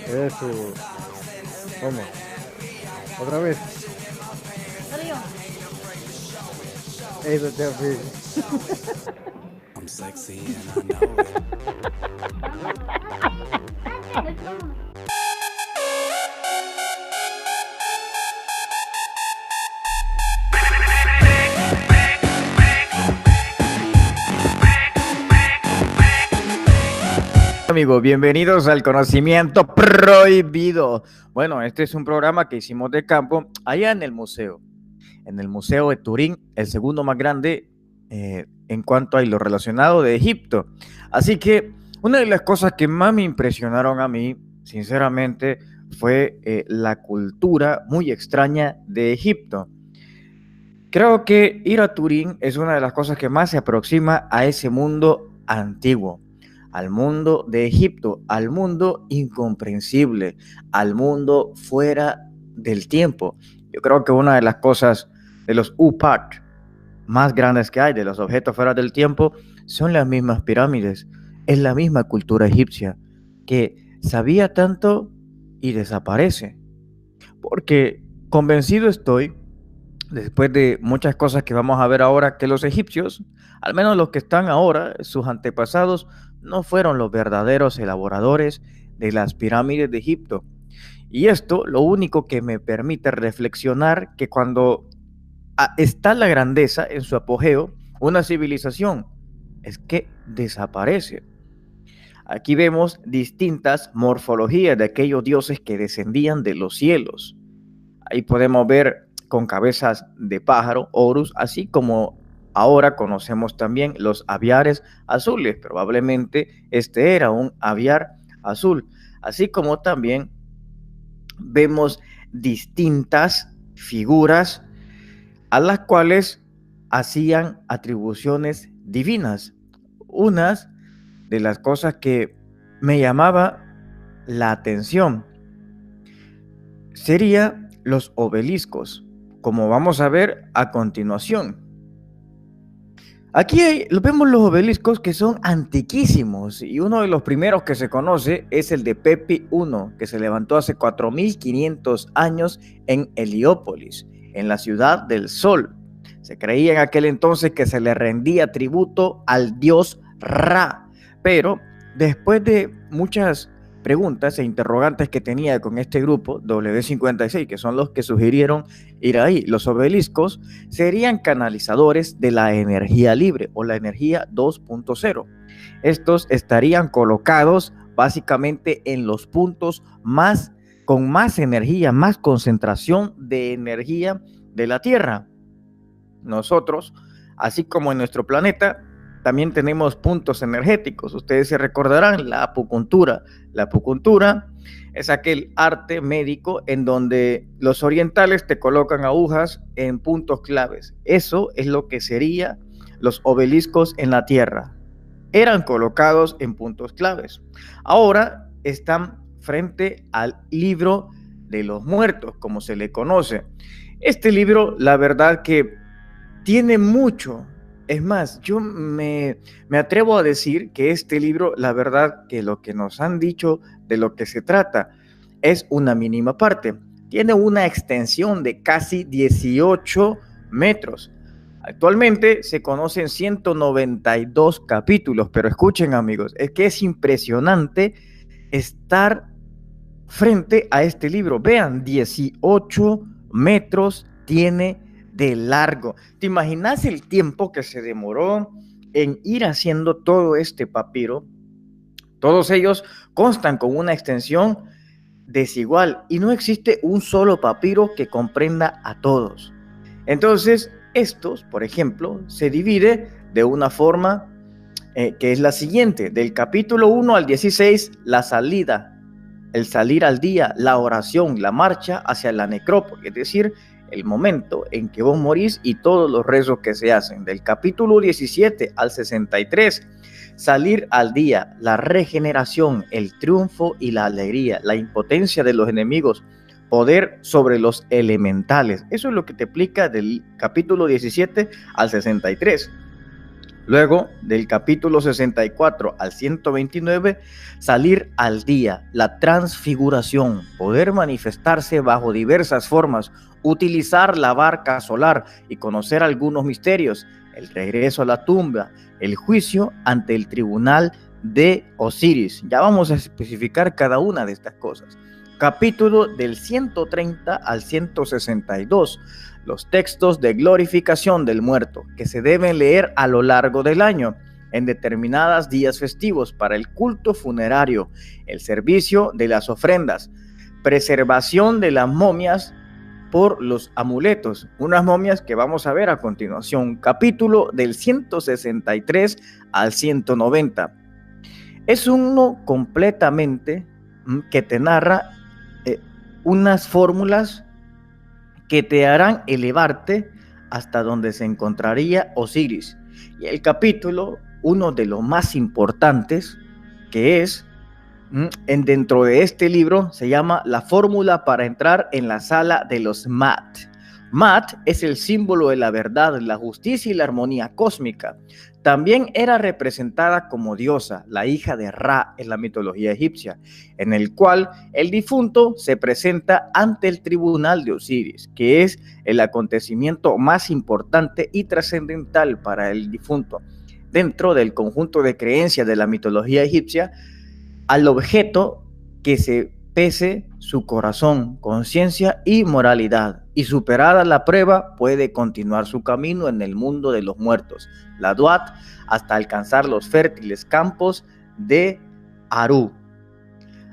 Eso. ¿Cómo? ¿Otra vez? Solo yo. Eso te hace. I'm sexy and I know it. Amigos, bienvenidos al Conocimiento Prohibido. Bueno, este es un programa que hicimos de campo allá en el museo de Turín, el segundo más grande en cuanto a lo relacionado de Egipto. Así que una de las cosas que más me impresionaron a mí, sinceramente, fue la cultura muy extraña de Egipto. Creo que ir a Turín es una de las cosas que más se aproxima a ese mundo antiguo, al mundo de Egipto, al mundo incomprensible, al mundo fuera del tiempo. Yo creo que una de las cosas de los UPAT más grandes que hay, de los objetos fuera del tiempo, son las mismas pirámides. Es la misma cultura egipcia que sabía tanto y desaparece. Porque convencido estoy, después de muchas cosas que vamos a ver ahora, que los egipcios, al menos los que están ahora, sus antepasados, no fueron los verdaderos elaboradores de las pirámides de Egipto. Y esto lo único que me permite reflexionar que cuando está la grandeza en su apogeo, una civilización, es que desaparece. Aquí vemos distintas morfologías de aquellos dioses que descendían de los cielos. Ahí podemos ver con cabezas de pájaro, Horus, así como ahora conocemos también los aviares azules. Probablemente este era un aviar azul. Así como también vemos distintas figuras a las cuales hacían atribuciones divinas. Unas de las cosas que me llamaba la atención sería los obeliscos, como vamos a ver a continuación. Aquí vemos los obeliscos que son antiquísimos y uno de los primeros que se conoce es el de Pepi I, que se levantó hace 4500 años en Heliópolis, en la ciudad del sol. Se creía en aquel entonces que se le rendía tributo al dios Ra, pero después de muchas preguntas e interrogantes que tenía con este grupo W56, que son los que sugirieron ir ahí, los obeliscos serían canalizadores de la energía libre o la energía 2.0. Estos estarían colocados básicamente en los puntos con más energía, más concentración de energía de la Tierra. Nosotros, así como en nuestro planeta, también tenemos puntos energéticos. Ustedes se recordarán la acupuntura. La acupuntura es aquel arte médico en donde los orientales te colocan agujas en puntos claves. Eso es lo que serían los obeliscos en la Tierra. Eran colocados en puntos claves. Ahora están frente al libro de los muertos, como se le conoce. Este libro, la verdad que tiene mucho. Es más, yo me atrevo a decir que este libro, la verdad que lo que nos han dicho de lo que se trata es una mínima parte. Tiene una extensión de casi 18 metros. Actualmente se conocen 192 capítulos, pero escuchen amigos, es que es impresionante estar frente a este libro. Vean, 18 metros tiene de largo. ¿Te imaginas el tiempo que se demoró en ir haciendo todo este papiro? Todos ellos constan con una extensión desigual y no existe un solo papiro que comprenda a todos. Entonces, estos, por ejemplo, se divide de una forma que es la siguiente: del capítulo 1 al 16, la salida, el salir al día, la oración, la marcha hacia la necrópolis, es decir, el momento en que vos morís y todos los rezos que se hacen. Del capítulo 17 al 63, salir al día, la regeneración, el triunfo y la alegría, la impotencia de los enemigos poder sobre los elementales. Eso es lo que te explica del capítulo 17 al 63. Luego, del capítulo 64 al 129, salir al día, la transfiguración, poder manifestarse bajo diversas formas, utilizar la barca solar y conocer algunos misterios, el regreso a la tumba, el juicio ante el tribunal de Osiris. Ya vamos a especificar cada una de estas cosas. Capítulo del 130 al 162. Los textos de glorificación del muerto que se deben leer a lo largo del año en determinados días festivos para el culto funerario, el servicio de las ofrendas, preservación de las momias por los amuletos, unas momias que vamos a ver a continuación. Capítulo del 163 al 190. Es uno completamente que te narra unas fórmulas que te harán elevarte hasta donde se encontraría Osiris. Y el capítulo, uno de los más importantes, que es, dentro de este libro, se llama La fórmula para entrar en la sala de los Mat. Mat es el símbolo de la verdad, la justicia y la armonía cósmica. También era representada como diosa, la hija de Ra en la mitología egipcia, en el cual el difunto se presenta ante el tribunal de Osiris, que es el acontecimiento más importante y trascendental para el difunto. Dentro del conjunto de creencias de la mitología egipcia, al objeto que se pese su corazón, conciencia y moralidad, y superada la prueba puede continuar su camino en el mundo de los muertos, la Duat, hasta alcanzar los fértiles campos de Aru.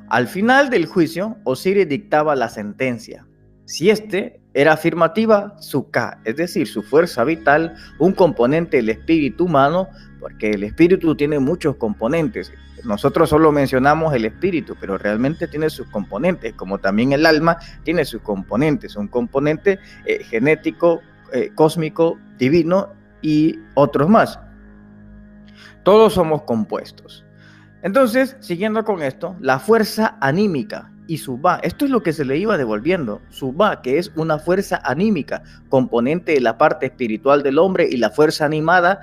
Al final del juicio, Osiris dictaba la sentencia. Si este era afirmativa, su Ka, es decir, su fuerza vital, un componente del espíritu humano, porque el espíritu tiene muchos componentes. Nosotros solo mencionamos el espíritu, pero realmente tiene sus componentes, como también el alma tiene sus componentes, un componente genético, cósmico, divino y otros más. Todos somos compuestos. Entonces, siguiendo con esto, la fuerza anímica y Subá, esto es lo que se le iba devolviendo, Subá, que es una fuerza anímica, componente de la parte espiritual del hombre y la fuerza animada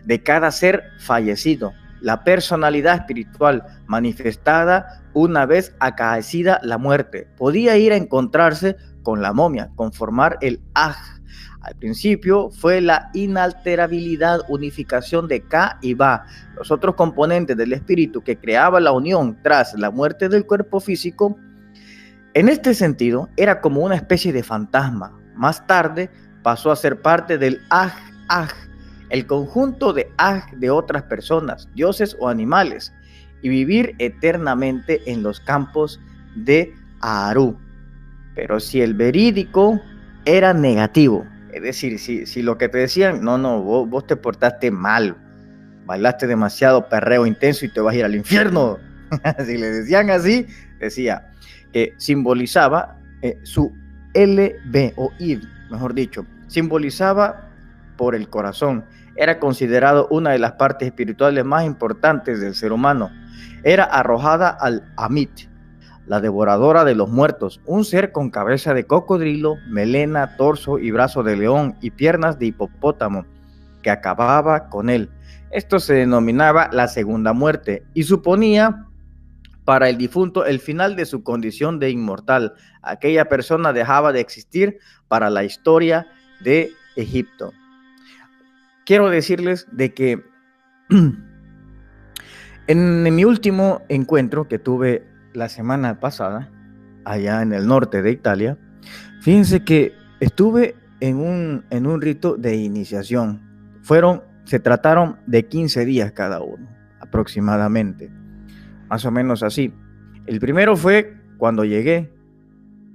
de cada ser fallecido. La personalidad espiritual manifestada una vez acaecida la muerte. Podía ir a encontrarse con la momia, conformar el Aj. Al principio fue la inalterabilidad, unificación de Ka y Ba, los otros componentes del espíritu que creaba la unión tras la muerte del cuerpo físico. En este sentido, era como una especie de fantasma. Más tarde pasó a ser parte del Aj, el conjunto de Aj de otras personas, dioses o animales, y vivir eternamente en los campos de Aru. Pero si el verídico era negativo, es decir, si lo que te decían, no, vos te portaste mal, bailaste demasiado perreo intenso y te vas a ir al infierno, si le decían así, decía que simbolizaba su LB o ID, mejor dicho, simbolizaba por el corazón. Era considerado una de las partes espirituales más importantes del ser humano. Era arrojada al Amit, la devoradora de los muertos, un ser con cabeza de cocodrilo, melena, torso y brazo de león y piernas de hipopótamo, que acababa con él. Esto se denominaba la segunda muerte y suponía para el difunto el final de su condición de inmortal. Aquella persona dejaba de existir para la historia de Egipto. Quiero decirles de que en mi último encuentro que tuve la semana pasada, allá en el norte de Italia, fíjense que estuve en un rito de iniciación. Se trataron de 15 días cada uno, aproximadamente, más o menos así. El primero fue cuando llegué,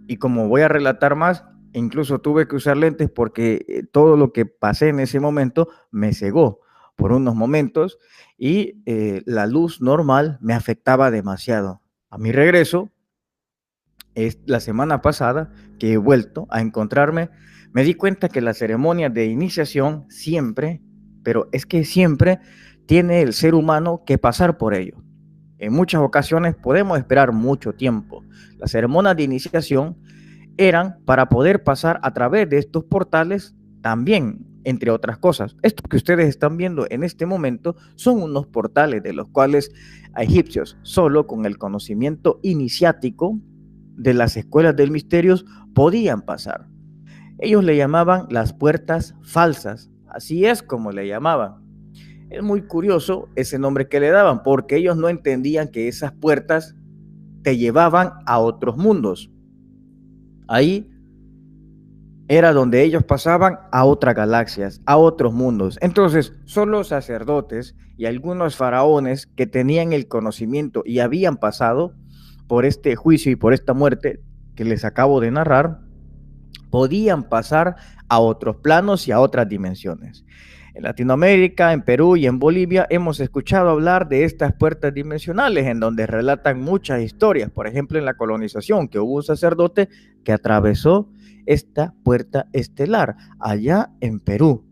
y como voy a relatar más, incluso tuve que usar lentes porque todo lo que pasé en ese momento me cegó por unos momentos y la luz normal me afectaba demasiado. A mi regreso, la semana pasada que he vuelto a encontrarme, me di cuenta que la ceremonia de iniciación siempre, pero es que siempre tiene el ser humano que pasar por ello. En muchas ocasiones podemos esperar mucho tiempo. La ceremonia de iniciación eran para poder pasar a través de estos portales también, entre otras cosas. Esto que ustedes están viendo en este momento son unos portales de los cuales a egipcios, solo con el conocimiento iniciático de las escuelas del misterio, podían pasar. Ellos le llamaban las puertas falsas, así es como le llamaban. Es muy curioso ese nombre que le daban, porque ellos no entendían que esas puertas te llevaban a otros mundos. Ahí era donde ellos pasaban a otras galaxias, a otros mundos. Entonces, solo sacerdotes y algunos faraones que tenían el conocimiento y habían pasado por este juicio y por esta muerte que les acabo de narrar, podían pasar a otros planos y a otras dimensiones. En Latinoamérica, en Perú y en Bolivia hemos escuchado hablar de estas puertas dimensionales en donde relatan muchas historias. Por ejemplo, en la colonización, que hubo un sacerdote que atravesó esta puerta estelar allá en Perú.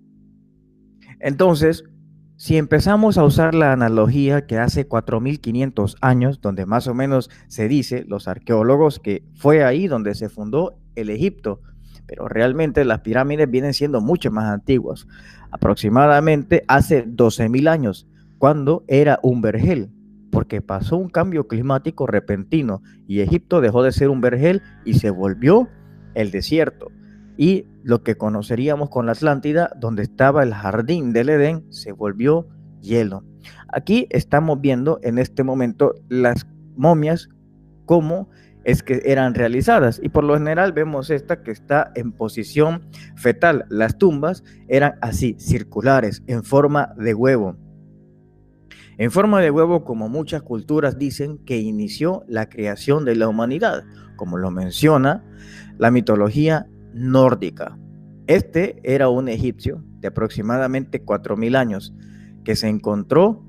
Entonces, si empezamos a usar la analogía que hace 4.500 años, donde más o menos se dice, los arqueólogos, que fue ahí donde se fundó el Egipto, pero realmente las pirámides vienen siendo mucho más antiguas, aproximadamente hace 12.000 años, cuando era un vergel, porque pasó un cambio climático repentino y Egipto dejó de ser un vergel y se volvió el desierto. Y lo que conoceríamos con la Atlántida, donde estaba el jardín del Edén, se volvió hielo. Aquí estamos viendo en este momento las momias, cómo es que eran realizadas, y por lo general vemos esta que está en posición fetal. Las tumbas eran así, circulares, en forma de huevo. En forma de huevo, como muchas culturas dicen que inició la creación de la humanidad, como lo menciona la mitología nórdica. Este era un egipcio de aproximadamente 4.000 años que se encontró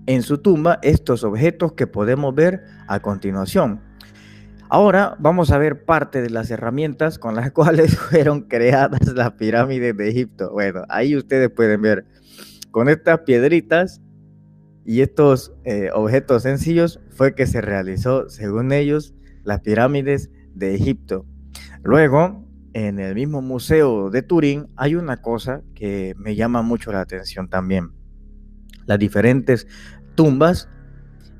en su tumba estos objetos que podemos ver a continuación. Ahora vamos a ver parte de las herramientas con las cuales fueron creadas las pirámides de Egipto. Bueno, ahí ustedes pueden ver con estas piedritas y estos objetos sencillos fue que se realizó, según ellos, las pirámides de Egipto. Luego, en el mismo museo de Turín hay una cosa que me llama mucho la atención también. Las diferentes tumbas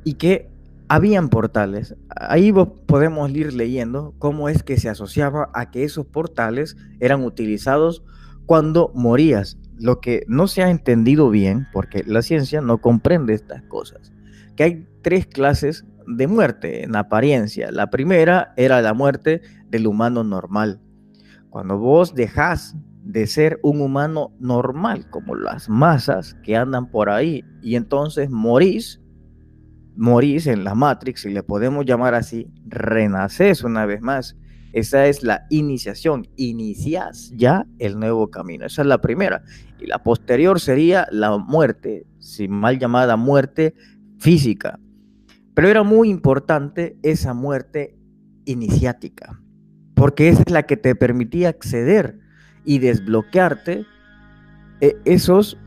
y que habían portales. Ahí podemos ir leyendo cómo es que se asociaba a que esos portales eran utilizados cuando morías. Lo que no se ha entendido bien, porque la ciencia no comprende estas cosas, que hay 3 clases de muerte en apariencia. La primera era la muerte del humano normal. Cuando vos dejás de ser un humano normal, como las masas que andan por ahí, y entonces morís en la Matrix, si le podemos llamar así, renaces una vez más. Esa es la iniciación, inicias ya el nuevo camino. Esa es la primera. Y la posterior sería la muerte, si mal llamada muerte física. Pero era muy importante esa muerte iniciática, porque esa es la que te permitía acceder y desbloquearte esos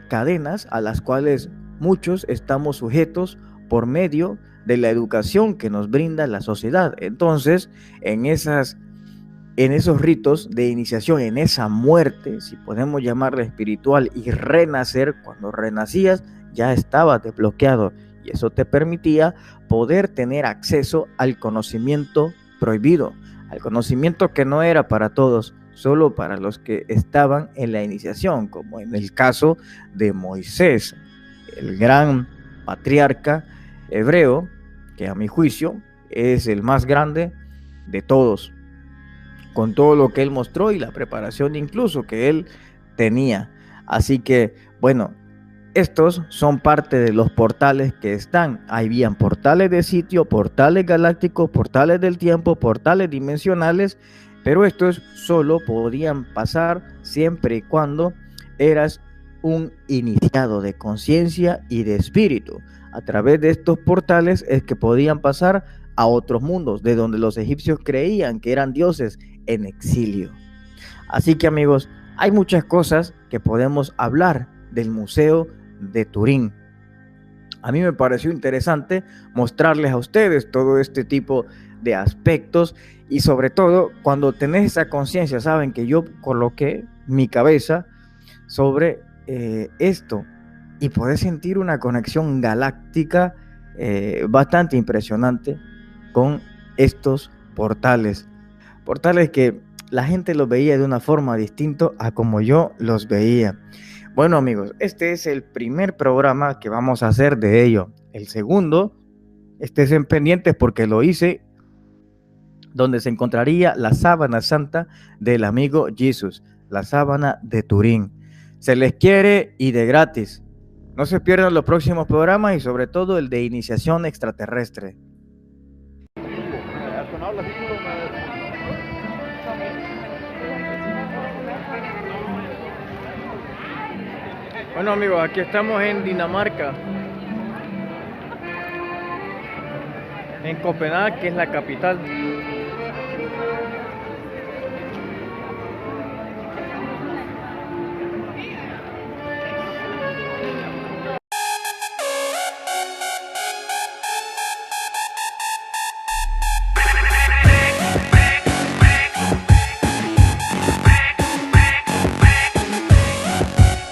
cadenas a las cuales muchos estamos sujetos por medio de la educación que nos brinda la sociedad. Entonces, en esos ritos de iniciación, en esa muerte, si podemos llamarla espiritual, y renacer, cuando renacías ya estabas desbloqueado, y eso te permitía poder tener acceso al conocimiento prohibido, al conocimiento que no era para todos, solo para los que estaban en la iniciación, como en el caso de Moisés, el gran patriarca hebreo, que a mi juicio es el más grande de todos, con todo lo que él mostró y la preparación incluso que él tenía. Así que, bueno, estos son parte de los portales que están. Habían portales de sitio, portales galácticos, portales del tiempo, portales dimensionales, pero estos solo podían pasar siempre y cuando eras un iniciado de conciencia y de espíritu. A través de estos portales es que podían pasar a otros mundos, de donde los egipcios creían que eran dioses en exilio. Así que, amigos, hay muchas cosas que podemos hablar del Museo de Turín. A mí me pareció interesante mostrarles a ustedes todo este tipo de aspectos y sobre todo cuando tenés esa conciencia, saben que yo coloqué mi cabeza sobre esto y podés sentir una conexión galáctica bastante impresionante con estos portales. Portales que la gente los veía de una forma distinta a como yo los veía. Bueno, amigos, este es el primer programa que vamos a hacer de ello. El segundo, estén pendientes porque lo hice donde se encontraría la sábana santa del amigo Jesús, la sábana de Turín. Se les quiere y de gratis. No se pierdan los próximos programas y sobre todo el de iniciación extraterrestre. Bueno, amigos, aquí estamos en Dinamarca, en Copenhague, que es la capital.